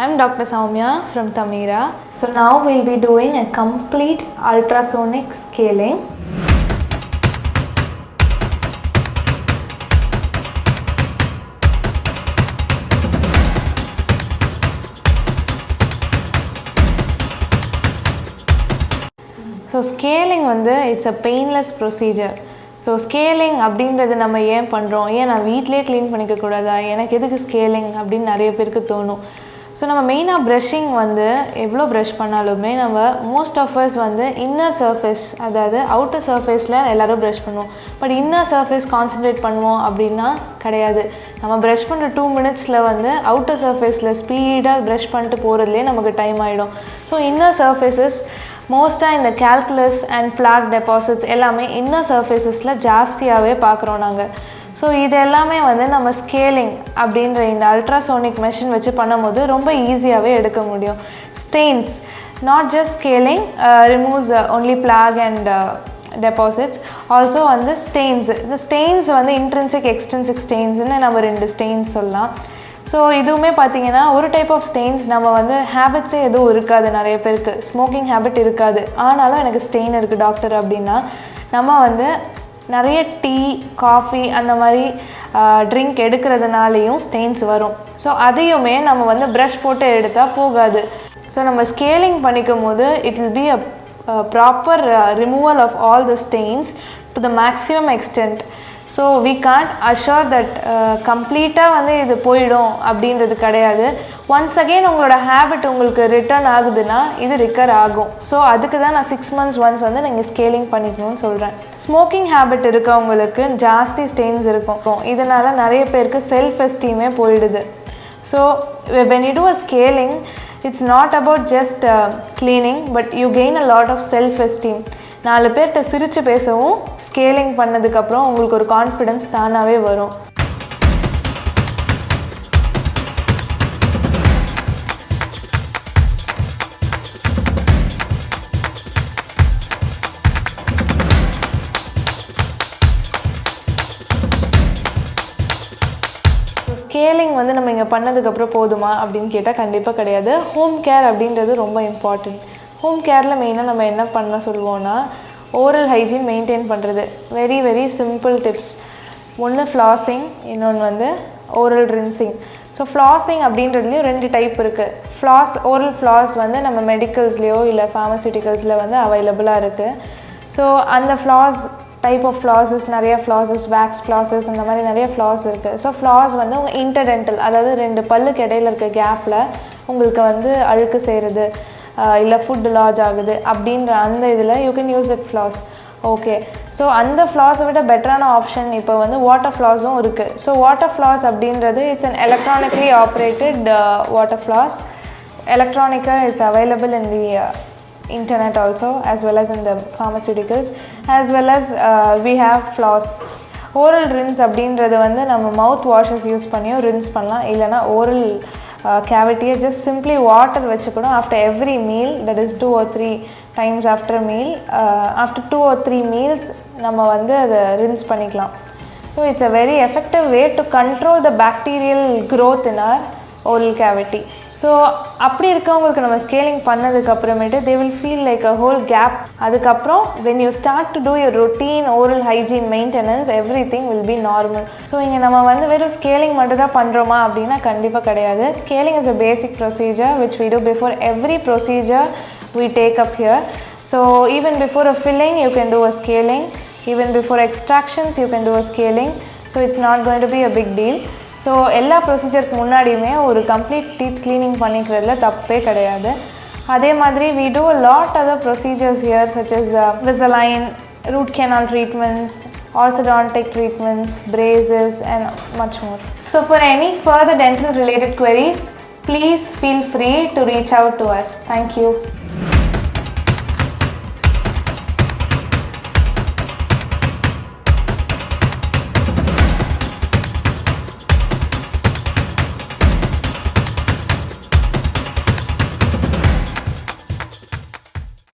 I'm Dr. Soumya from Tamira. So now we'll be doing a complete ultrasonic scaling. So scaling it's a painless procedure. So scaling அப்படின்றது நம்ம ஏன் பண்ணுறோம், ஏன் நான் வீட்டிலே clean பண்ணிக்க கூடாதா, எனக்கு எதுக்கு ஸ்கேலிங் அப்படின்னு நிறைய பேருக்கு தோணும். ஸோ நம்ம மெயினாக ப்ரஷிங் எவ்வளோ ப்ரஷ் பண்ணாலுமே நம்ம most of us inner surface, அதாவது அவுட்டர் சர்ஃபேஸில் எல்லோரும் ப்ரஷ் பண்ணுவோம். பட் இன்னர் சர்ஃபேஸ் கான்சன்ட்ரேட் பண்ணுவோம் அப்படின்னா கிடையாது. நம்ம ப்ரஷ் பண்ணுற 2 மினிட்ஸில் அவுட்டர் சர்ஃபேஸில் ஸ்பீடாக ப்ரஷ் பண்ணிட்டு போகிறதுலே நமக்கு டைம் ஆகிடும். ஸோ இன்னர் சர்ஃபேஸஸ் மோஸ்ட்டாக இந்த கால்குலஸ் அண்ட் பிளாக் டெபாசிட்ஸ் எல்லாமே இன்னர் சர்ஃபேஸஸில் ஜாஸ்தியாகவே பார்க்குறோம் நாங்கள். ஸோ இது எல்லாமே நம்ம ஸ்கேலிங் அப்படின்ற இந்த அல்ட்ராசோனிக் மெஷின் வச்சு பண்ணும்போது ரொம்ப ஈஸியாகவே எடுக்க முடியும். Stains, not just scaling removes only black and deposits, also stains. இந்த ஸ்டெயின்ஸ் இன்ட்ரின்சிக் எக்ஸ்ட்ரின்சிக் ஸ்டெயின்ஸ்னு நம்ம 2 ஸ்டெயின்ஸ் சொல்லலாம். ஸோ இதுவுமே பார்த்திங்கன்னா ஒரு டைப் ஆஃப் ஸ்டெயின்ஸ் நம்ம ஹேபிட்ஸே எதுவும் இருக்காது, நிறைய பேருக்கு ஸ்மோக்கிங் ஹேபிட் இருக்காது, ஆனாலும் எனக்கு ஸ்டெயின் இருக்குது டாக்டர் அப்படின்னா நம்ம நிறைய டீ காஃபி அந்த மாதிரி ட்ரிங்க் எடுக்கிறதுனாலையும் ஸ்டெயின்ஸ் வரும். ஸோ அதையுமே நம்ம ப்ரஷ் போட்டு எடுத்தால் போகாது. ஸோ நம்ம ஸ்கேலிங் பண்ணிக்கும் போது it will be a proper removal of all the stains to the maximum extent. So we can't assure that கம்ப்ளீட்டாக இது போயிடும் அப்படின்றது கிடையாது. ஒன்ஸ் அகெயின் உங்களோட ஹேபிட் உங்களுக்கு ரிட்டர்ன் ஆகுதுன்னா இது ரிக்கர் ஆகும். ஸோ அதுக்கு தான் நான் 6 months ஒன்ஸ் நீங்கள் ஸ்கேலிங் பண்ணிக்கணும்னு சொல்கிறேன். ஸ்மோக்கிங் ஹேபிட் இருக்கவங்களுக்கு ஜாஸ்தி ஸ்டெயின்ஸ் இருக்கும், இதனால் நிறைய பேருக்கு செல்ஃப் எஸ்டீமே போயிடுது. So when you do a scaling, it's not about just cleaning, but you gain a lot of self-esteem. 4 பேர்கிட்ட சிரித்து பேசவும் ஸ்கேலிங் பண்ணதுக்கப்புறம் உங்களுக்கு ஒரு கான்ஃபிடென்ஸ் தானாகவே வரும். ஸ்கேலிங் நம்ம இங்கே பண்ணதுக்கப்புறம் போதுமா அப்படின்னு கேட்டால் கண்டிப்பாக கிடையாது. ஹோம் கேர் அப்படின்றது ரொம்ப இம்பார்ட்டண்ட். ஹோம் கேரில் மெயினாக நம்ம என்ன பண்ண சொல்லுவோன்னா ஓரல் ஹைஜீன் மெயின்டைன் பண்ணுறது. Very very simple tips. ஒன்று ஃப்ளாஸிங், இன்னொன்று oral rinsing. So flossing அப்படின்றதுலேயும் 2 type இருக்குது. ஓரல் ஃப்ளாஸ் நம்ம மெடிக்கல்ஸ்லேயோ இல்லை ஃபார்மசியூட்டிக்கல்ஸில் அவைலபிளாக இருக்குது. ஸோ அந்த ஃப்ளாஸ் டைப் ஆஃப் ஃப்ளாஸஸ், நிறைய ஃப்ளாஸஸ், வேக்ஸ் ஃப்ளாஸஸ், அந்த மாதிரி நிறைய ஃப்ளாஸ் இருக்குது. ஸோ ஃப்ளாஸ் உங்கள் இன்டர்டென்டல், அதாவது 2 பல்லுக்கு இடையில இருக்க கேப்பில் உங்களுக்கு அழுக்கு செய்கிறது இல்லை ஃபுட் லாட்ஜ் ஆகுது அப்படின்ற அந்த இதில் you can use it floss. Okay, so அந்த ஃப்ளாஸை விட பெட்டரான ஆப்ஷன் இப்போ வாட்டர் ஃப்ளாஸும் இருக்குது. ஸோ வாட்டர் ஃப்ளாஸ் அப்படின்றது it's an electronically operated water floss. எலக்ட்ரானிக்காக it's available in the internet also, as well as in the pharmaceuticals, as well as we have floss. Oral rinse அப்படின்றது நம்ம mouth washes use பண்ணியும் rinse பண்ணலாம், இல்லைனா oral கேவிட்டியை just simply water வச்சு கூட after every meal, that is 2 or 3 times after meal, after 2 or 3 meals நம்ம அதை ரின்ஸ் பண்ணிக்கலாம். So it's a very effective way to control the bacterial growth in our oral cavity. So அப்படி இருக்கவங்களுக்கு நம்ம scaling பண்ணதுக்கப்புறமேட்டு they will feel like a hole gap. அதுக்கப்புறம் when you start to two your routine oral hygiene maintenance, every thing will be normal. So இங்கே நம்ம வெறும் scaling மட்டும் தான் பண்ணுறோமா அப்படின்னா கண்டிப்பாக கிடையாது. Scaling is a basic procedure which we do before every procedure we take up here. So even before a filling you can do a scaling, even before extractions you can do a scaling. So it's not going to be a big deal. So எல்லா ப்ரொசீஜருக்கு முன்னாடியுமே ஒரு complete teeth cleaning பண்ணிக்கிறதுல தப்பே கிடையாது. அதே மாதிரி we do a lot other procedures here such as Invisalign, root canal treatments, orthodontic treatments, braces and much more. So for any further dental related queries, please feel free to reach out to us. Thank you.